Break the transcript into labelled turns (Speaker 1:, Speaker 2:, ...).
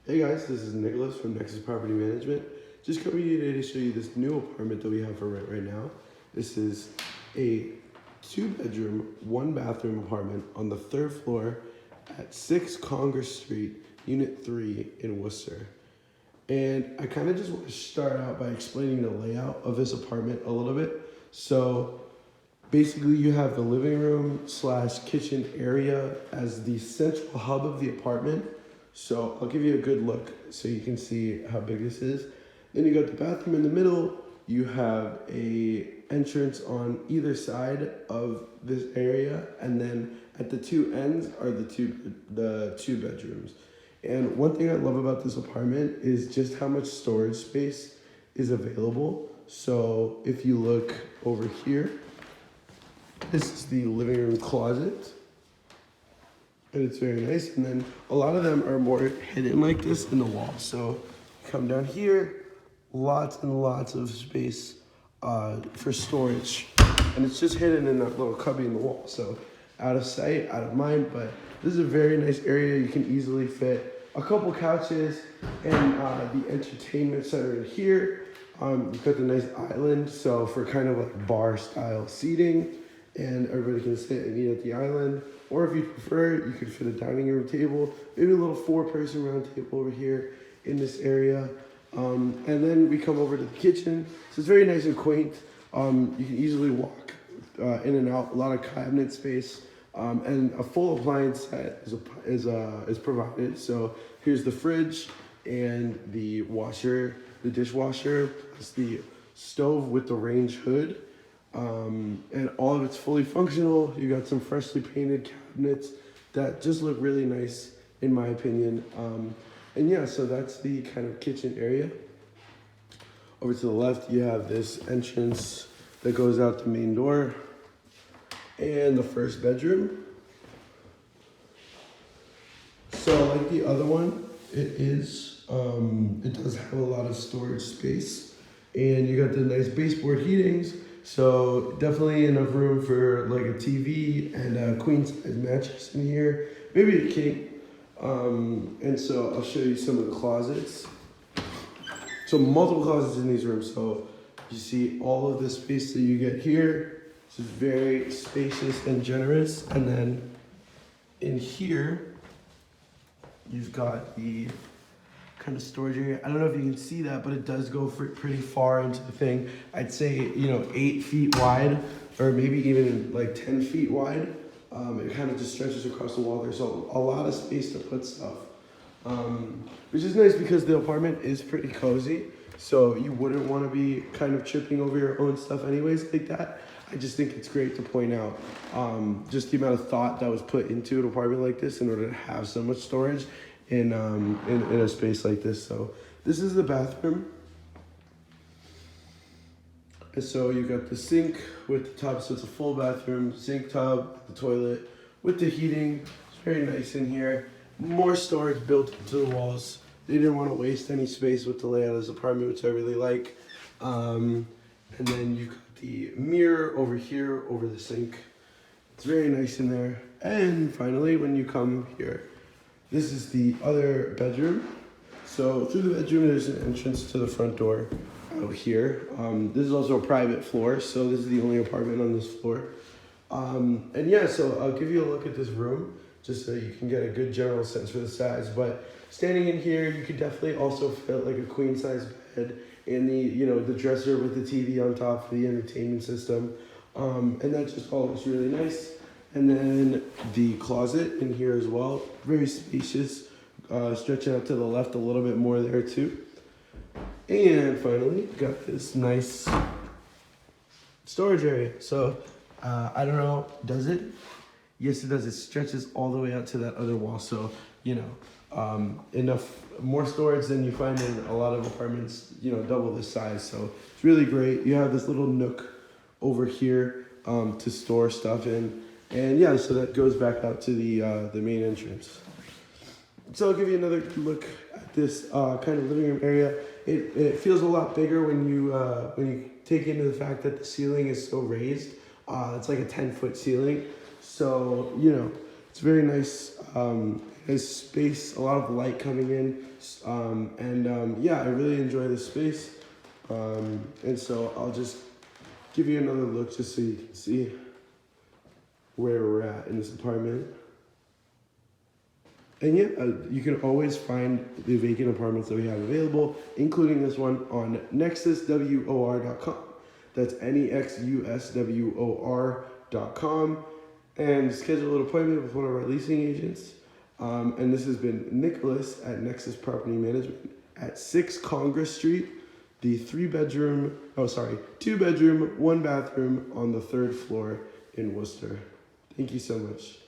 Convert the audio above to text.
Speaker 1: Hey guys, this is Nicholas from Nexus Property Management. Just coming here today to show you this new apartment that we have for rent right now. This is a 2-bedroom, 1-bathroom apartment on the 3rd floor at 6 Congress Street, Unit 3 in Worcester. And I kind of just want to start out by explaining the layout of this apartment a little bit. So basically you have the living room / kitchen area as the central hub of the apartment. So I'll give you a good look so you can see how big this is. Then you got the bathroom in the middle. You have a entrance on either side of this area, and then at the two ends are the two bedrooms. And one thing I love about this apartment is just how much storage space is available. So if you look over here, this is the living room closet. And it's very nice. And then a lot of them are more hidden like this in the wall. So come down here, lots and lots of space for storage. And it's just hidden in that little cubby in the wall. So out of sight, out of mind. But this is a very nice area. You can easily fit a couple couches and the entertainment center in here. You've got the nice island. So for kind of like bar style seating, and everybody can sit and eat at the island. Or if you prefer, you could fit a dining room table, maybe a little 4-person round table over here in this area. And then we come over to the kitchen. So it's very nice and quaint. You can easily walk in and out, a lot of cabinet space. And a full appliance set is provided. So here's the fridge and the washer, the dishwasher. It's the stove with the range hood. And all of it's fully functional. You got some freshly painted cabinets that just look really nice in my opinion. And yeah, so that's the kind of kitchen area. Over to the left, you have this entrance that goes out the main door and the first bedroom. So like the other one, it does have a lot of storage space, and you got the nice baseboard heatings. So definitely enough room for like a TV and a queen size mattress in here, maybe a king. And so I'll show you some of the closets. So multiple closets in these rooms. So you see all of the space that you get here. It's very spacious and generous. And then in here, you've got the kind of storage area. I don't know if you can see that, but it does go pretty far into the thing. I'd say, 8 feet wide, or maybe even like 10 feet wide. It kind of just stretches across the wall. There's a lot of space to put stuff, which is nice because the apartment is pretty cozy. So you wouldn't want to be kind of tripping over your own stuff anyways like that. I just think it's great to point out just the amount of thought that was put into an apartment like this in order to have so much storage in a space like this. So this is the bathroom. And so you got the sink with the tub, so it's a full bathroom, sink tub, the toilet with the heating. It's very nice in here. More storage built into the walls. They didn't want to waste any space with the layout of this apartment, which I really like. And then you've got the mirror over here over the sink. It's very nice in there. And finally, when you come here, this is the other bedroom. So through the bedroom, there's an entrance to the front door out here. This is also a private floor, so this is the only apartment on this floor. And yeah, so I'll give you a look at this room just so you can get a good general sense for the size. But standing in here, you could definitely also fit like a queen size bed and the dresser with the TV on top for the entertainment system. And that just all looks really nice. And then the closet in here as well, very spacious, stretching out to the left a little bit more there too. And finally, got this nice storage area. So I don't know, does it? Yes, it does. It stretches all the way out to that other wall. So, enough more storage than you find in a lot of apartments, double this size. So it's really great. You have this little nook over here to store stuff in. And yeah, so that goes back out to the main entrance. So I'll give you another look at this kind of living room area. It feels a lot bigger when you take into the fact that the ceiling is so raised. It's like a 10-foot ceiling. So, it's very nice. There's space, a lot of light coming in, yeah, I really enjoy this space. And so I'll just give you another look just so you can see where we're at in this apartment. And yeah, you can always find the vacant apartments that we have available, including this one, on nexuswor.com. That's nexuswor.com. And schedule an appointment with one of our leasing agents. And this has been Nicholas at Nexus Property Management at 6 Congress Street, the 2-bedroom, 1 bathroom on the 3rd floor in Worcester. Thank you so much.